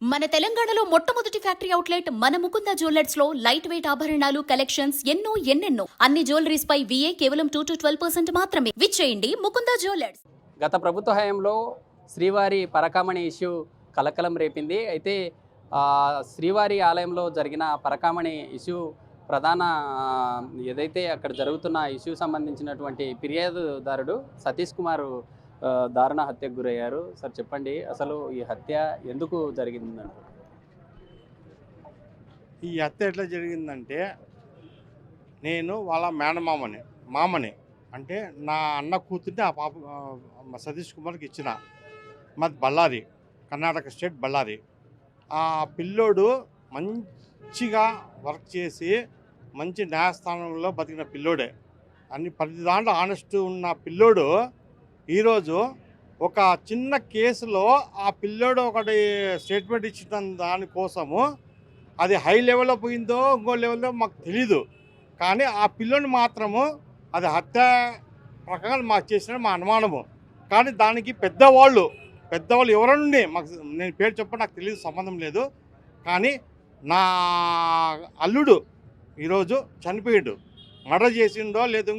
మన తెలంగాణలో మొట్టమొదటి ఫ్యాక్టరీ అవుట్లెట్ మన ముకుంద జ్యువెలర్స్ లో లైట్ వెయిట్ ఆభరణాలు కలెక్షన్స్ ఎన్నెన్నో అన్ని జ్యువెలరీస్ పై VA కేవలం 2 to 12% మాత్రమే. విచ్చేయండి ముకుంద జ్యువెలర్స్. గత ప్రభుత్వ హయాంలో శ్రీవారి పరకామణి ఇష్యూ కలకలం రేపింది. అయితే శ్రీవారి ఆలయంలో జరిగిన పరకామణి ఇష్యూ ప్రధాన ఏదైతే అక్కడ జరుగుతున్న ఇష్యూ సంబంధించినటువంటి ఫిర్యాదుదారుడు సతీష్ కుమార్ దారుణ హత్యకు గురయ్యారు. సార్ చెప్పండి, అసలు ఈ హత్య ఎందుకు జరిగిందంటారు? ఈ హత్య ఎట్లా జరిగిందంటే, నేను వాళ్ళ మామని అంటే నా అన్న కూతుర్ని ఆ పాప సతీష్ కుమార్కి ఇచ్చిన. మాది బళ్ళారి, కర్ణాటక స్టేట్ బళ్ళారి. ఆ పిల్లోడు మంచిగా వర్క్ చేసి మంచి న్యాయస్థానంలో బతికిన పిల్లోడే. ప్రతి దాంట్లో ఆనెస్ట్ ఉన్న పిల్లోడు ఈరోజు ఒక చిన్న కేసులో ఆ పిల్లోడు ఒకటి స్టేట్మెంట్ ఇచ్చిన దానికోసము అది హై లెవెల్లో పోయిందో ఇంకో లెవెల్లో మాకు తెలీదు. కానీ ఆ పిల్లోని మాత్రము అది హత్య ప్రకారం మాకు చేసిన మా అనుమానము. కానీ దానికి పెద్దవాళ్ళు ఎవరనుండి మాకు, నేను పేరు చెప్ప నాకు తెలియదు, సంబంధం లేదు. కానీ నా అల్లుడు ఈరోజు చనిపోయాడు. మర్డర్ చేసిండో లేదు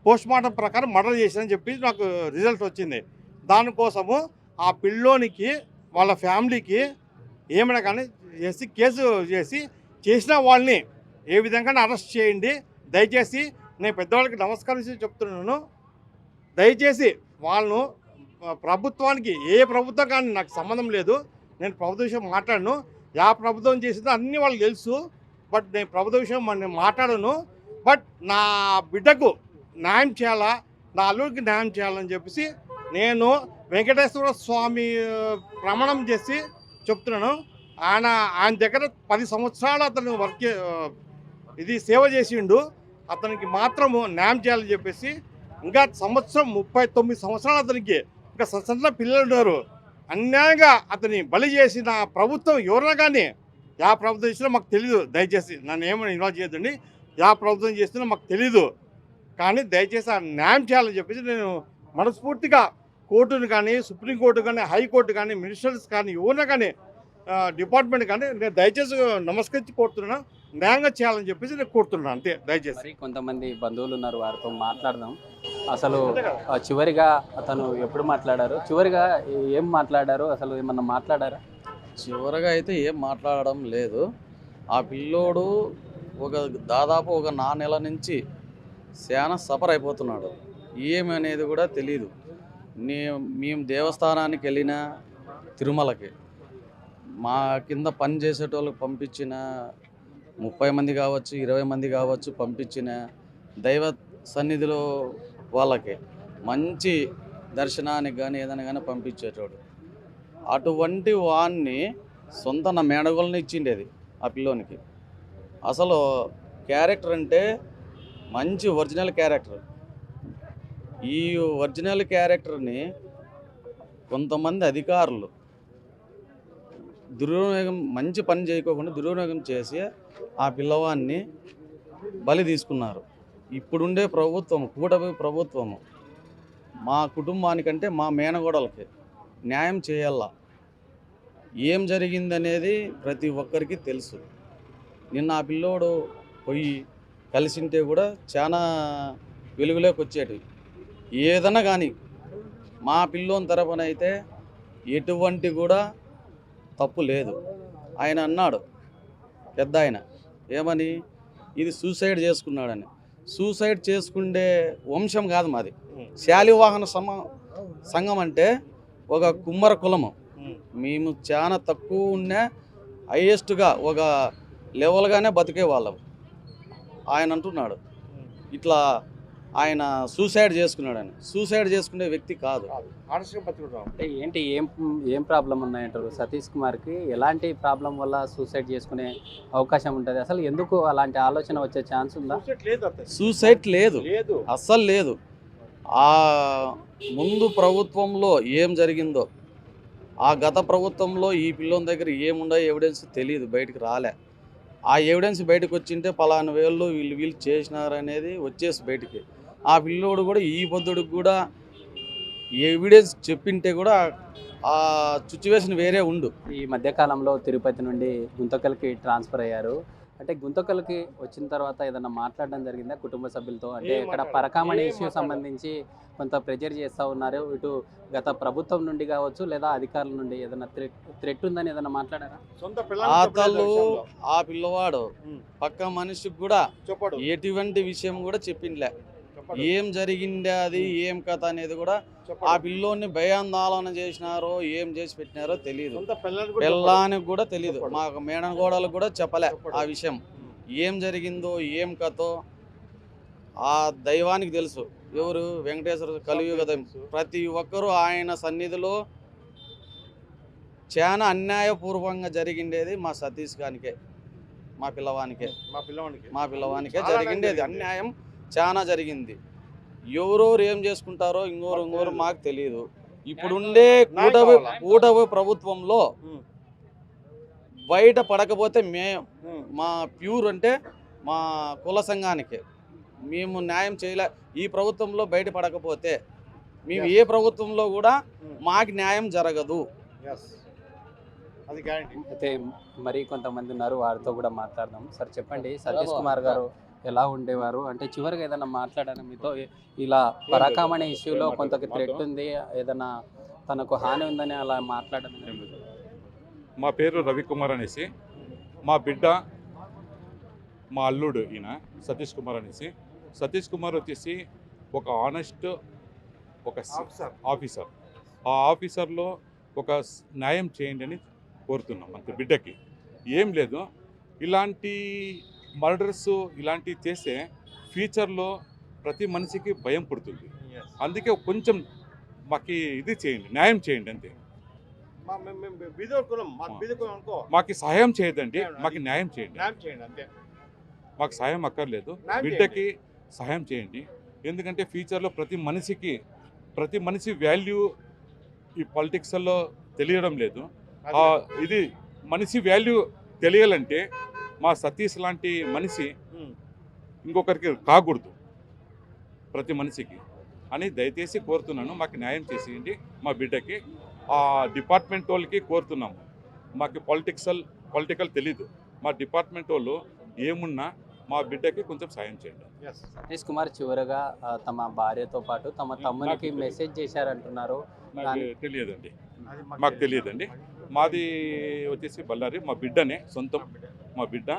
పోస్ట్ మార్టం ప్రకారం మర్డర్ చేసిందని చెప్పి నాకు రిజల్ట్ వచ్చింది. దానికోసము ఆ పిల్లోనికి వాళ్ళ ఫ్యామిలీకి ఏమైనా కానీ చేసి కేసు చేసిన వాళ్ళని ఏ విధంగా అరెస్ట్ చేయండి. దయచేసి నేను పెద్దవాళ్ళకి నమస్కరించి చెప్తున్నాను. దయచేసి వాళ్ళను ప్రభుత్వానికి, ఏ ప్రభుత్వం కానీ నాకు సంబంధం లేదు. నేను ప్రభుత్వ విషయం మాట్లాడను. యా ప్రభుత్వం చేసిందో అన్నీ వాళ్ళకి తెలుసు. బట్ నేను ప్రభుత్వ విషయం నేను మాట్లాడను. బట్ నా బిడ్డకు న్యాయం చేయాలా, నా అల్లుడికి న్యాయం చేయాలని చెప్పేసి నేను వెంకటేశ్వర స్వామి ప్రమాణం చేసి చెప్తున్నాను. ఆయన దగ్గర 10 సంవత్సరాలు అతను సేవ చేసిండు. అతనికి మాత్రము న్యాయం చేయాలని చెప్పేసి, ఇంకా 39 సంవత్సరాలు అతనికి ఇంకా సన్న పిల్లలు ఉన్నారు. అన్యాయంగా అతని బలి చేసిన ప్రభుత్వం ఎవరైనా కానీ, యా ప్రభుత్వం చేసినా మాకు తెలీదు. దయచేసి నన్ను ఏమైనా ఇన్వాల్వ్ చేయొద్దండి. యా ప్రభుత్వం చేసినా మాకు తెలీదు. కానీ దయచేసి ఆ న్యాయం చేయాలని చెప్పేసి నేను మనస్ఫూర్తిగా కోర్టును కానీ, సుప్రీంకోర్టు కానీ, హైకోర్టు కానీ, మినిస్టర్స్ కానీ, ఎవరైనా కానీ, డిపార్ట్మెంట్ కానీ నేను దయచేసి నమస్కరించి కోరుతున్నాను. న్యాయంగా చేయాలని చెప్పేసి నేను కోరుతున్నాను. అంతే. దయచేసి కొంతమంది బంధువులు ఉన్నారు, వారితో మాట్లాడదాం. అసలు చివరిగా అతను ఎప్పుడు మాట్లాడారు, చివరిగా ఏం మాట్లాడారు, అసలు ఏమన్నా మాట్లాడారా? చివరిగా అయితే ఏం మాట్లాడడం లేదు. ఆ పిల్లోడు దాదాపు ఒక 4 నెలల నుంచి చాలా సఫర్ అయిపోతున్నాడు. ఏమనేది కూడా తెలీదు. మేము దేవస్థానానికి వెళ్ళిన తిరుమలకి మా కింద పని చేసేటోళ్ళకి పంపించిన 30 మంది కావచ్చు, 20 మంది కావచ్చు పంపించిన దైవ సన్నిధిలో వాళ్ళకి మంచి దర్శనానికి కానీ ఏదైనా కానీ పంపించేటోడు. అటువంటి వాడిని సొంత నా మేనగోళ్ళని ఇచ్చిండేది ఆ పిల్లోనికి. అసలు క్యారెక్టర్ అంటే మంచి ఒరిజినల్ క్యారెక్టర్. ఈ ఒరిజినల్ క్యారెక్టర్ని కొంతమంది అధికారులు దుర్వినియోగం, మంచి పని చేయకోకుండా దుర్వినియోగం చేసి ఆ పిల్లవాడిని బలి తీసుకున్నారు. ఇప్పుడుండే ప్రభుత్వం, కూటమి ప్రభుత్వము మా కుటుంబానికంటే మా మేనగోడలకి న్యాయం చేయాలా. ఏం జరిగిందనేది ప్రతి ఒక్కరికి తెలుసు. నిన్న ఆ పిల్లోడు పోయి కలిసింటే కూడా చాలా వెలుగులోకి వచ్చేటివి. ఏదైనా కానీ మా పిల్లోని తరపున అయితే ఎటువంటి కూడా తప్పు లేదు. ఆయన అన్నాడు, పెద్ద ఆయన ఏమని, ఇది సూసైడ్ చేసుకున్నాడని. సూసైడ్ చేసుకుండే వంశం కాదు మాది. శాలివాహన సంఘం అంటే ఒక కుమ్మర కులము. మేము చాలా తక్కువ ఉన్న హైయెస్ట్గా ఒక లెవెల్గానే బతికే వాళ్ళం. ఆయన అంటున్నాడు ఇట్లా ఆయన సూసైడ్ చేసుకున్నాడని. సూసైడ్ చేసుకునే వ్యక్తి కాదు. అంటే ఏంటి, ఏం ప్రాబ్లం ఉన్నాయంటారు? సతీష్ కుమార్కి ఎలాంటి ప్రాబ్లం వల్ల సూసైడ్ చేసుకునే అవకాశం ఉంటుంది? అసలు ఎందుకు అలాంటి ఆలోచన వచ్చే ఛాన్స్ ఉందా? సూసైడ్ లేదు, అస్సలు లేదు. ఆ ముందు ప్రభుత్వంలో ఏం జరిగిందో, ఆ గత ప్రభుత్వంలో ఈ పిల్లోని దగ్గర ఏముండో ఎవిడెన్స్ తెలియదు, బయటకు రాలే. ఆ ఎవిడెన్స్ బయటకు వచ్చింటే పలానా వేళ్ళు వీళ్ళు చేసినారనేది వచ్చేసి బయటికి. ఆ పిల్లోడు కూడా ఈ పొద్దుడికి కూడా ఎవిడెన్స్ చెప్పింటే కూడా ఆ సిచ్యువేషన్ వేరే ఉండు. ఈ మధ్యకాలంలో తిరుపతి నుండి గుంతకల్కి ట్రాన్స్ఫర్ అయ్యారు. అంటే గుంతకల్కి వచ్చిన తర్వాత ఏదైనా మాట్లాడడం జరిగిందా కుటుంబ సభ్యులతో? అంటే ఇక్కడ పరకామణి ఇష్యూ సంబంధించి కొంత ప్రెజర్ చేస్తూ ఉన్నారు. ఇటు గత ప్రభుత్వం నుండి కావచ్చు లేదా అధికారుల నుండి ఏదైనా థ్రెట్ ఉందని ఏదైనా మాట్లాడారా? సొంత అతలు ఆ పిల్లవాడు పక్క మనిషికి కూడా చెప్పడు, ఎటువంటి విషయం కూడా చెప్పిండ్లే. ఏం జరిగింది అది ఏం కథ అనేది కూడా ఆ పిల్లోని భయాందోళన చేసినారో ఏం చేసి పెట్టినారో తెలియదు. పిల్లానికి కూడా తెలియదు. మా మేడం గోడలకు కూడా చెప్పలే ఆ విషయం. ఏం జరిగిందో ఏం కథో ఆ దైవానికి తెలుసు. ఎవరు? వెంకటేశ్వర కలియుగ దైవం. ప్రతి ఒక్కరూ ఆయన సన్నిధిలో చాలా అన్యాయపూర్వకంగా జరిగిండేది మా సతీష్ గానికే, మా పిల్లవానికే జరిగిండేది. అన్యాయం చాలా జరిగింది. ఎవరెవరు ఏం చేసుకుంటారో ఇంకోరు మాకు తెలియదు. ఇప్పుడుండే కూటమి ప్రభుత్వంలో బయట పడకపోతే మా ప్యూర్ అంటే మా కుల సంఘానికి మేము న్యాయం చేయలే. ఈ ప్రభుత్వంలో బయట పడకపోతే మేము ఏ ప్రభుత్వంలో కూడా మాకు న్యాయం జరగదు. అయితే మరి కొంతమంది ఉన్నారు, వారితో కూడా మాట్లాడదాం. సార్ చెప్పండి, సతీష్ కుమార్ గారు ఎలా ఉండేవారు? అంటే చివరిగా ఏదైనా మాట్లాడాను మీతో? ఇలా పరకామణి ఇష్యూలో కొంత థ్రెట్ ఉంది, ఏదైనా తనకు హాని ఉందని అలా మాట్లాడడం? మా పేరు రవికుమార్ అనేసి, మా బిడ్డ మా అల్లుడు ఈయన సతీష్ కుమార్ అనేసి. సతీష్ కుమార్ వచ్చేసి ఒక ఆనెస్ట్ ఒక ఆఫీసర్. ఆ ఆఫీసర్లో ఒక న్యాయం చేయండి అని కోరుతున్నాం అంతే. బిడ్డకి ఏం లేదు, ఇలాంటి మర్డర్స్ ఇలాంటివి చేస్తే ఫ్యూచర్లో ప్రతి మనిషికి భయం పుడుతుంది. అందుకే కొంచెం మాకు ఇది చేయండి, న్యాయం చేయండి అంతే. మాకు సహాయం చేయదండి, మాకు న్యాయం చేయండి అంతే. మాకు సహాయం అక్కర్లేదు, బిడ్డకి సహాయం చేయండి. ఎందుకంటే ఫ్యూచర్లో ప్రతి మనిషి వాల్యూ ఈ పాలిటిక్స్లో తెలియడం లేదు. ఇది మనిషి వాల్యూ తెలియాలంటే మా సతీష్ లాంటి మనిషి ఇంకొకరికి కాకూడదు ప్రతి మనిషికి అని దయచేసి కోరుతున్నాను. మాకు న్యాయం చేసేయండి మా బిడ్డకి. ఆ డిపార్ట్మెంట్ వాళ్ళకి కోరుతున్నాము. మాకు పొలిటికల్ తెలీదు. మా డిపార్ట్మెంట్ వాళ్ళు ఏమున్నా మా బిడ్డకి కొంచెం సాయం చేయండి. సతీష్ కుమార్ చివరగా తమ భార్యతో పాటు తమ తమ్మునికి మెసేజ్ చేశారంటున్నారు. తెలియదండి, మాకు తెలియదండి. మాది వచ్చేసి బళ్ళారి, మా బిడ్డనే సొంతం. మా బిడ్డ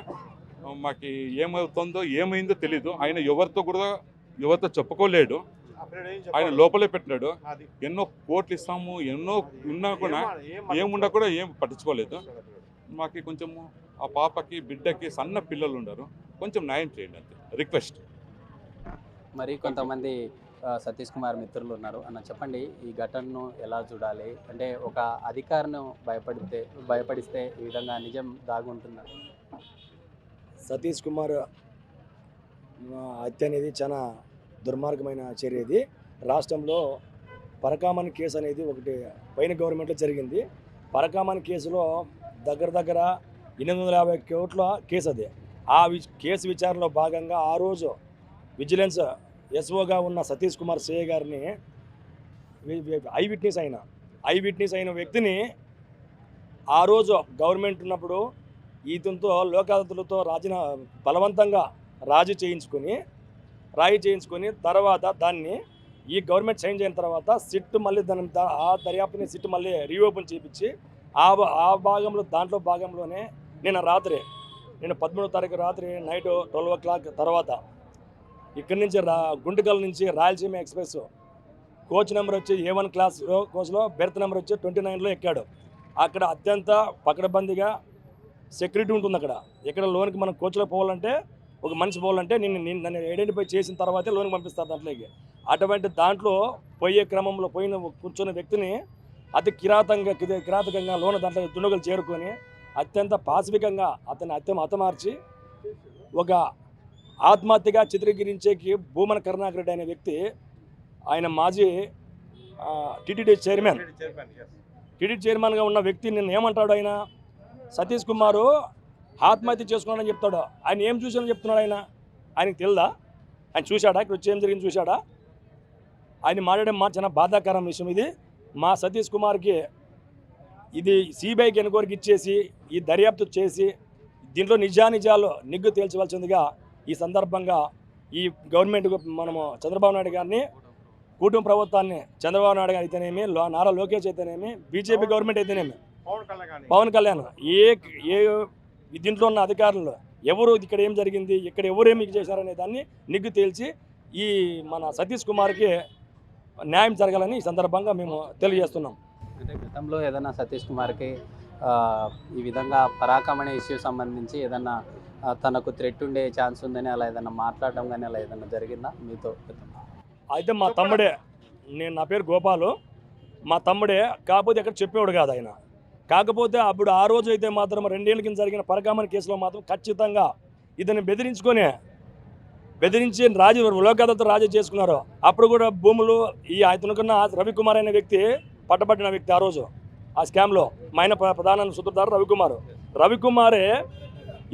మాకు ఏమవుతుందో ఏమైందో తెలీదు. ఆయన ఎవరితో చెప్పుకోలేడు. ఆయన లోపలే పెట్టినాడు. ఎన్నో కోట్లు ఇస్తాము, ఎన్నో ఉన్నా కూడా ఏమున్నా కూడా ఏం పట్టించుకోలేదు. మాకు కొంచెము ఆ పాపకి బిడ్డకి సన్న పిల్లలు ఉన్నారు, కొంచెం న్యాయం చేయండి అంతే రిక్వెస్ట్. మరి కొంతమంది సతీష్ కుమార్ మిత్రులు ఉన్నారు అన్న, చెప్పండి ఈ ఘటనను ఎలా చూడాలి? అంటే ఒక అధికారిని భయపడిస్తే ఈ విధంగా నిజం దాగుంటుందా? సతీష్ కుమార్ హత్య అనేది చాలా దుర్మార్గమైన చర్య. ఇది రాష్ట్రంలో పరకామణి కేసు అనేది ఒకటి పైన గవర్నమెంట్లో జరిగింది. పరకామణి కేసులో దగ్గర 850 కోట్ల కేసు అది. ఆ కేసు విచారణలో భాగంగా ఆ రోజు విజిలెన్స్ ఎస్ఓగా ఉన్న సతీష్ కుమార్ సిఐ గారిని ఐ విట్నెస్ అయిన వ్యక్తిని ఆ రోజు గవర్నమెంట్ ఉన్నప్పుడు ఈతంతో లోక్ అదాలత్లతో బలవంతంగా రాజీ చేయించుకొని తర్వాత దాన్ని ఈ గవర్నమెంట్ సైన్ చేసిన తర్వాత సిట్ మళ్ళీ ఆ దర్యాప్తుని సిట్ మళ్ళీ రీఓపెన్ చేయించి ఆ భాగంలోనే నేను 13వ తారీఖు రాత్రి నైట్ 12 o'clock తర్వాత ఇక్కడి నుంచి గుంటకల్ నుంచి రాయలసీమ ఎక్స్ప్రెస్ కోచ్ నెంబర్ వచ్చి A1 క్లాస్ కోచ్లో బెర్త్ నెంబర్ వచ్చి 29లో ఎక్కాడు. అక్కడ అత్యంత పకడ్బందీగా సెక్యూరిటీ ఉంటుంది. ఎక్కడ లోనికి మనం కోచ్లో పోవాలంటే, ఒక మనిషి పోవాలంటే నన్ను ఐడెంటిఫై చేసిన తర్వాతే లోనికి పంపిస్తారు దాంట్లోకి. అటువంటి దాంట్లో పోయే క్రమంలో కూర్చున్న వ్యక్తిని అతి కిరాతకంగా లోన దాంట్లో దుండగులు చేరుకొని అత్యంత పాసిఫికంగా అతన్ని హతమార్చి ఒక ఆత్మహత్యగా చిత్రీకరించేకి భూమన కరుణాకర్ రెడ్డి అనే వ్యక్తి, ఆయన మాజీ టీటీడీ చైర్మన్గా ఉన్న వ్యక్తి నిన్న ఏమంటాడు? ఆయన సతీష్ కుమారు ఆత్మహత్య చేసుకున్నాడని చెప్తాడు. ఆయన ఏం చూసాడని చెప్తున్నాడు? ఆయనకి తెలుదా? ఆయన చూశాడా? ఇక్కడ వచ్చి ఏం జరిగింది చూశాడా? ఆయన మాట్లాడే మాట చాలా బాధాకరం విషయం. ఇది మా సతీష్ కుమార్కి ఇది సిబిఐకి ఎన్క్వైరీకి ఇచ్చేసి ఈ దర్యాప్తు చేసి దీంట్లో నిజానిజాలు నిగ్గు తేల్చవలసిందిగా ఈ సందర్భంగా ఈ గవర్నమెంట్ మనము చంద్రబాబు నాయుడు గారిని, కూటమి ప్రభుత్వాన్ని, చంద్రబాబు నాయుడు గారు అయితేనేమి, నారా లోకేష్ అయితేనేమి, బీజేపీ గవర్నమెంట్ అయితేనేమి, పవన్ కళ్యాణ్ ఏ దీంట్లో ఉన్న అధికారులు ఎవరు ఇక్కడ ఏం జరిగింది, ఇక్కడ ఎవరేమి చేశారనే దాన్ని నిగ్గు తేల్చి ఈ మన సతీష్ కుమార్కి న్యాయం జరగాలని ఈ సందర్భంగా మేము తెలియజేస్తున్నాం. అంటే గతంలో ఏదైనా సతీష్ కుమార్కి ఈ విధంగా పరాకమణి ఇష్యూ సంబంధించి ఏదన్నా తనకు థ్రెట్ ఉండే ఛాన్స్ ఉందని అలా ఏదైనా మాట్లాడడం కానీ అలా ఏదైనా జరిగిందా మీతో? అయితే మా తమ్ముడే, నా పేరు గోపాలు, మా తమ్ముడే, కాకపోతే ఎక్కడ చెప్పేవాడు కాదు ఆయన. కాకపోతే అప్పుడు ఆ రోజు అయితే మాత్రం 2 ఏళ్ల కింద జరిగిన పరకామణి కేసులో మాత్రం ఖచ్చితంగా ఇతన్ని బెదిరించి లోకాలతో రాజీ చేసుకున్నారు. అప్పుడు కూడా భూములు ఈ అతనుకున్న రవికుమార్ అనే వ్యక్తి పట్టబడిన వ్యక్తి ఆ రోజు ఆ స్కామ్లో మా ఆయన ప్రధాన సూత్రధారు రవికుమారే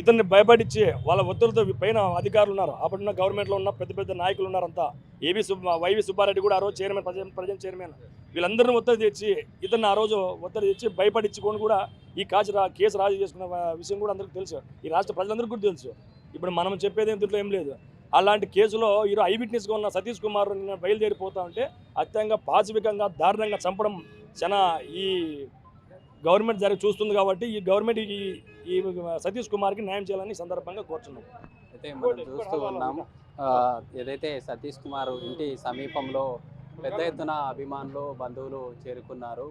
ఇతన్ని భయపడించి వాళ్ళ ఒత్తులతో పైన అధికారులు ఉన్నారు, అప్పుడున్న గవర్నమెంట్లో ఉన్న పెద్ద పెద్ద నాయకులు ఉన్నారంతా. వైవి సుబ్బారెడ్డి కూడా ఆ రోజు చైర్మన్, ప్రజెంట్ చైర్మన్, వీళ్ళందరినీ ఒత్తిడి తెచ్చి ఇతన్ని ఆ రోజు ఒత్తిడి తెచ్చి భయపడించుకొని కూడా ఈ కేసు రాజీ చేసుకున్న విషయం కూడా అందరికీ తెలుసు, ఈ రాష్ట్ర ప్రజలందరికీ కూడా తెలుసు. ఇప్పుడు మనం చెప్పేది దీంట్లో ఏం లేదు. అలాంటి కేసులో ఈరోజు ఐ విట్నెస్గా ఉన్న సతీష్ కుమార్ నిన్న బయలుదేరిపోతా ఉంటే అత్యంగా పాశవికంగా దారుణంగా చంపడం చాలా ఈ గవర్నమెంట్ చూస్తుంది. కాబట్టి ఈ గవర్నమెంట్ ఈ సతీష్ కుమార్కి న్యాయం చేయాలని సందర్భంగా కోరుతున్నాం. అయితే మనం చూస్తూ ఉన్నాం, ఏదైతే సతీష్ కుమార్ ఇంటి సమీపంలో పెద్ద ఎత్తున అభిమానులు, బంధువులు చేరుకున్నారు.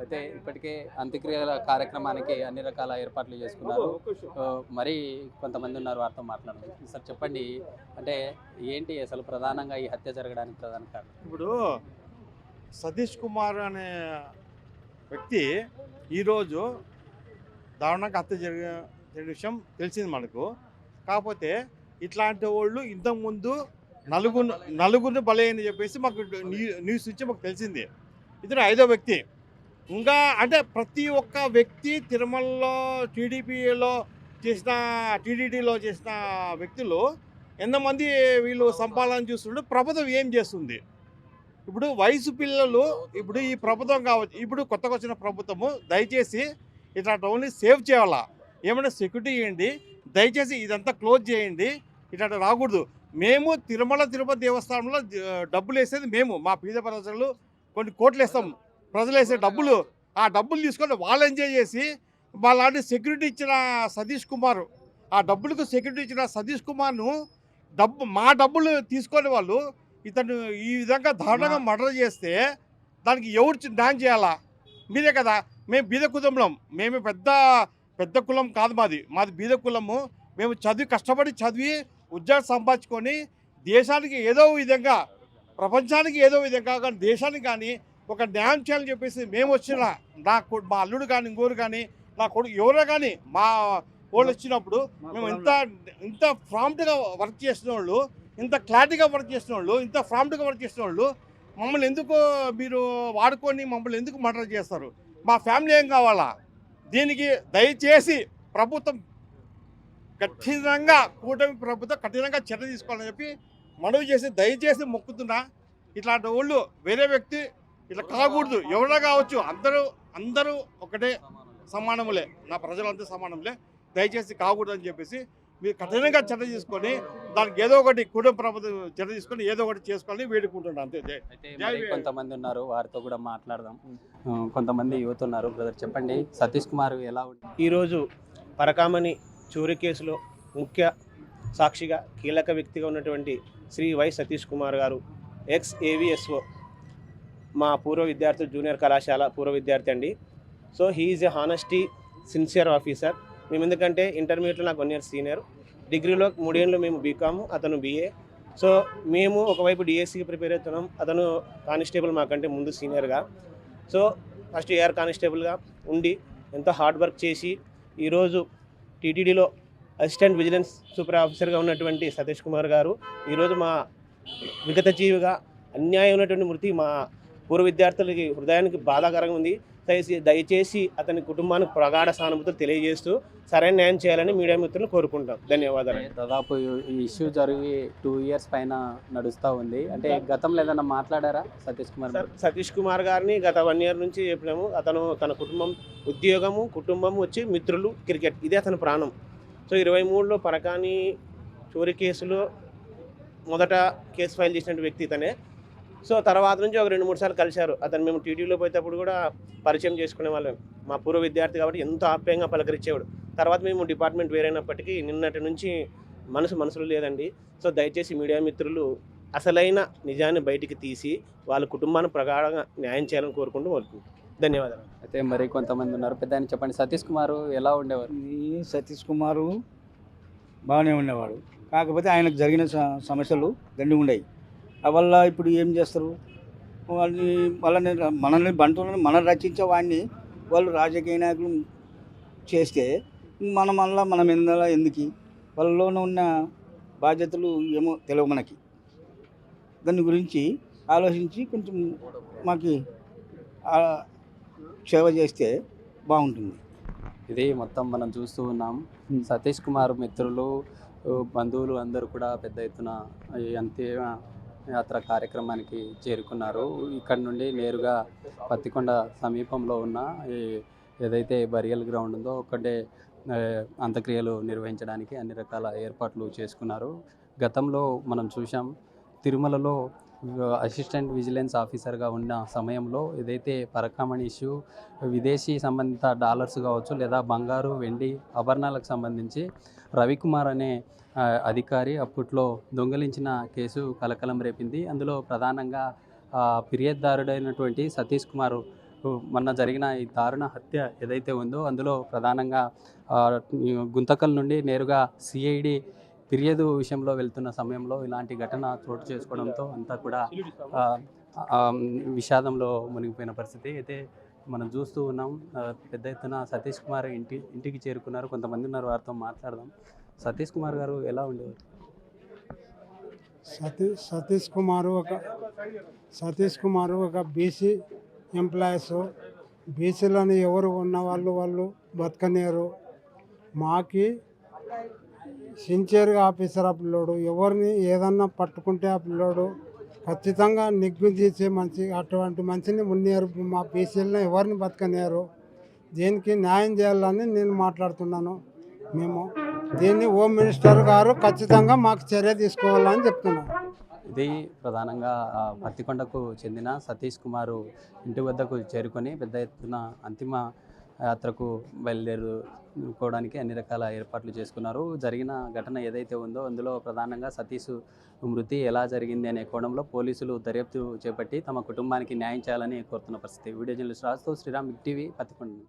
అయితే ఇప్పటికే అంత్యక్రియల కార్యక్రమానికి అన్ని రకాల ఏర్పాట్లు చేసుకున్నారు. మరి కొంతమంది ఉన్నారు, వారితో మాట్లాడారు. సార్ చెప్పండి, అంటే ఏంటి అసలు ప్రధానంగా ఈ హత్య జరగడానికి ప్రధాన కారణం? ఇప్పుడు సతీష్ కుమార్ అనే వ్యక్తి ఈరోజు దారుణంగా హత్య జరిగిన విషయం తెలిసింది మనకు. కాకపోతే ఇట్లాంటి వాళ్ళు ఇంతకుముందు నలుగురిని బలైందని చెప్పేసి మాకు న్యూస్ నుంచి మాకు తెలిసింది. ఇతను 5వ వ్యక్తి. ఇంకా అంటే ప్రతి ఒక్క వ్యక్తి తిరుమలలో టీడీపీలో టీడీటీలో చేసిన వ్యక్తులు ఎంతమంది వీళ్ళు సంపాదన చూస్తుంటే ప్రభుత్వం ఏం చేస్తుంది? ఇప్పుడు వయసు పిల్లలు ఇప్పుడు ఈ ప్రభుత్వం కావచ్చు, ఇప్పుడు కొత్తగా వచ్చిన ప్రభుత్వము దయచేసి ఇట్లాంటి ఓన్లీ సేవ్ చేయాలా, ఏమైనా సెక్యూరిటీ ఇవ్వండి, దయచేసి ఇదంతా క్లోజ్ చేయండి, ఇట్లాంటి రాకూడదు. మేము తిరుపతి దేవస్థానంలో డబ్బులు వేసేది మేము, మా పేద ప్రజలు కొన్ని కోట్లు వేస్తాం, ప్రజలు వేసే డబ్బులు, ఆ డబ్బులు తీసుకొని వాళ్ళు ఎంజాయ్ చేసి వాళ్ళంటి సెక్యూరిటీ ఇచ్చిన సతీష్ కుమార్, ఆ డబ్బులకు సెక్యూరిటీ ఇచ్చిన సతీష్ కుమార్ను మా డబ్బులు తీసుకొని వాళ్ళు ఇతను ఈ విధంగా దారుణంగా మర్డర్ చేస్తే దానికి ఎవరు న్యాయం చేయాలా? మీరే కదా. మేము బీద కుటుంబం, మేము పెద్ద కులం కాదు, మాది బీద కులము. మేము కష్టపడి చదివి ఉద్యోగం సంపాదించుకొని దేశానికి ఏదో విధంగా, ప్రపంచానికి ఏదో విధంగా కానీ దేశానికి కానీ ఒక న్యాయం చేయాలని చెప్పేసి మేము వచ్చిన మా అల్లుడు కానీ ఇంకోరు కానీ నా కొడుకు ఎవరో కానీ మా వాళ్ళు వచ్చినప్పుడు మేము ఇంత ప్రాంప్ట్గా వర్క్ చేసిన వాళ్ళు, ఇంత క్లారిటీగా వర్క్ చేసిన వాళ్ళు, ఇంత ప్రాంప్ట్గా వర్క్ చేసిన వాళ్ళు మమ్మల్ని ఎందుకు మీరు వాడుకొని మమ్మల్ని ఎందుకు మర్డర్ చేస్తారు? మా ఫ్యామిలీ ఏం కావాలా? దీనికి దయచేసి ప్రభుత్వం కఠినంగా, కూటమి ప్రభుత్వం కఠినంగా చర్య తీసుకోవాలని చెప్పి మనవి చేసి దయచేసి మొక్కుతున్నా. ఇట్లాంటి వాళ్ళు వేరే వ్యక్తి ఇట్లా కాకూడదు, ఎవరైనా కావచ్చు, అందరూ ఒకటే సమానములే, నా ప్రజలంతా సమానములే, దయచేసి కాకూడదు అని చెప్పేసి మీరు కఠినంగా చర్య తీసుకొని దానికి ఏదో ఒకటి కుటుంబ ప్రభుత్వం చర్య తీసుకొని ఏదో ఒకటి చేసుకోవాలని వేడుకుంటున్నాను. అంతే. అయితే కొంతమంది ఉన్నారు, వారితో కూడా మాట్లాడదాం. కొంతమంది యువత ఉన్నారు. బ్రదర్ చెప్పండి, సతీష్ కుమార్ ఎలా ఉంటుంది? ఈరోజు పరకామణి చోరీ కేసులో ముఖ్య సాక్షిగా కీలక వ్యక్తిగా ఉన్నటువంటి శ్రీ వై సతీష్ కుమార్ గారు, ఎక్స్ AVSO, మా పూర్వ విద్యార్థి, జూనియర్ కళాశాల పూర్వ విద్యార్థి అండి. So he is a honesty sincere officer. మేము ఎందుకంటే ఇంటర్మీడియట్లో నాకు 1 year సీనియర్, డిగ్రీలో 3 ఏళ్ళు మేము బీకామ్, అతను BA. సో మేము ఒకవైపు DSCకి ప్రిపేర్ అవుతున్నాం, అతను కానిస్టేబుల్ మాకంటే ముందు సీనియర్గా. సో ఫస్ట్ AR కానిస్టేబుల్గా ఉండి ఎంతో హార్డ్ వర్క్ చేసి ఈరోజు టీటీడీలో అసిస్టెంట్ విజిలెన్స్ సూపర్ ఆఫీసర్గా ఉన్నటువంటి సతీష్ కుమార్ గారు ఈరోజు మా విగత జీవిగా అన్యాయం ఉన్నటువంటి మృతి మా పూర్వ విద్యార్థులకి హృదయానికి బాధాకరంగా ఉంది. దయచేసి అతని కుటుంబానికి ప్రగాఢ సానుభూతులు తెలియజేస్తూ సరైన న్యాయం చేయాలని మీడియా మిత్రులను కోరుకుంటాం. ధన్యవాదాలు. దాదాపు ఈ ఇష్యూ జరిగి 2 years పైన నడుస్తూ ఉంది. అంటే గతంలో ఏదైనా మాట్లాడారా సతీష్ కుమార్ గారు? సతీష్ కుమార్ గారిని గత 1 year నుంచి చెప్పినాము. అతను తన కుటుంబం, ఉద్యోగము, కుటుంబం వచ్చి మిత్రులు, క్రికెట్, ఇదే అతని ప్రాణం. సో 23లో పరకాని చోరీ కేసులో మొదట కేసు ఫైల్ చేసిన వ్యక్తి ఇతనే. సో తర్వాత నుంచి ఒక 2-3 సార్లు కలిశారు. అతను మేము టీటీవీలో పోయేటప్పుడు కూడా పరిచయం చేసుకునే వాళ్ళం. మా పూర్వ విద్యార్థి కాబట్టి ఎంతో ఆప్యాయంగా పలకరించేవాడు. తర్వాత మేము డిపార్ట్మెంట్ వేరైనప్పటికీ నిన్నటి నుంచి మనసులు లేదండి. సో దయచేసి మీడియా మిత్రులు అసలైన నిజాన్ని బయటికి తీసి వాళ్ళ కుటుంబాన్ని ప్రగాఢంగా న్యాయం చేయాలని కోరుకుంటూ ధన్యవాదాలు. అయితే మరి కొంతమంది ఉన్నారు. పెద్ద ఆయన చెప్పండి, సతీష్ కుమార్ ఎలా ఉండేవారు? ఈ సతీష్ కుమారు బాగానే ఉండేవాడు. కాకపోతే ఆయనకు జరిగిన సమస్యలు దండి ఉండేవి. వల్ల ఇప్పుడు ఏం చేస్తారు, మనల్ని బంటులను మనం రచించే వాడిని వాళ్ళు రాజకీయ నాయకులు చేస్తే మనం ఎందుకు వాళ్ళలోనే ఉన్న బాధ్యతలు ఏమో తెలియవు మనకి. దాని గురించి ఆలోచించి కొంచెం మాకు సేవ చేస్తే బాగుంటుంది. ఇది మొత్తం మనం చూస్తూ ఉన్నాం. సతీష్ కుమార్ మిత్రులు, బంధువులు అందరూ కూడా పెద్ద ఎత్తున ఈ అంతిమ యాత్ర కార్యక్రమానికి చేరుకున్నారు. ఇక్కడ నుండి నేరుగా పత్తికొండ సమీపంలో ఉన్న ఏదైతే బరియల్ గ్రౌండ్ ఉందో ఒక్కటే అంత్యక్రియలు నిర్వహించడానికి అన్ని రకాల ఏర్పాట్లు చేసుకున్నారు. గతంలో మనం చూసాం, తిరుమలలో అసిస్టెంట్ విజిలెన్స్ ఆఫీసర్గా ఉన్న సమయంలో ఏదైతే పరకామణి ఇష్యూ, విదేశీ సంబంధిత డాలర్స్ కావచ్చు లేదా బంగారు, వెండి ఆభరణాలకు సంబంధించి రవికుమార్ అనే అధికారి అప్పట్లో దొంగిలించిన కేసు కలకలం రేపింది. అందులో ప్రధానంగా ఫిర్యాదుదారుడైనటువంటి సతీష్ కుమార్ మొన్న జరిగిన ఈ దారుణ హత్య ఏదైతే ఉందో అందులో ప్రధానంగా గుంతకల్ నుండి నేరుగా సిఐడి ఫిర్యాదు విషయంలో వెళ్తున్న సమయంలో ఇలాంటి ఘటన చోటు చేసుకోవడంతో అంతా కూడా విషాదంలో మునిగిపోయిన పరిస్థితి అయితే మనం చూస్తూ ఉన్నాం. పెద్ద ఎత్తున సతీష్ కుమార్ ఇంటికి చేరుకున్నారు. కొంతమంది ఉన్నారు, వారితో మాట్లాడదాం. సతీష్ కుమార్ గారు ఎలా ఉండేవారు? సతీష్ కుమారు ఒక బీసీ ఎంప్లాయీస్. బీసీలను ఎవరు ఉన్న వాళ్ళు బతకనేరు. మాకి సిన్సియర్గా ఆఫీసర్ ఆ పిల్లోడు. ఎవరిని ఏదన్నా పట్టుకుంటే ఆ పిల్లోడు ఖచ్చితంగా నిగ్గు తీసే మనిషి. అటువంటి మనిషిని మున్నేరు. మా బీసీలను ఎవరిని బతకనేరు. దీనికి న్యాయం చేయాలని నేను మాట్లాడుతున్నాను. మేము దీన్ని హోమ్ మినిస్టర్ గారు ఖచ్చితంగా మాకు చర్య తీసుకోవాలని చెప్తున్నాం. ఇది ప్రధానంగా పత్తికొండకు చెందిన సతీష్ కుమారు ఇంటి వద్దకు చేరుకొని పెద్ద ఎత్తున అంతిమ యాత్రకు బయలుదేరుకోవడానికి అన్ని రకాల ఏర్పాట్లు చేసుకున్నారు. జరిగిన ఘటన ఏదైతే ఉందో అందులో ప్రధానంగా సతీష్ మృతి ఎలా జరిగింది అనే కోణంలో పోలీసులు దర్యాప్తు చేపట్టి తమ కుటుంబానికి న్యాయం చేయాలని కోరుతున్న పరిస్థితి. వీడియో జర్నలిస్ట్ రాజుతో శ్రీరామ్, బిగ్ టీవీ, పత్తికొండ.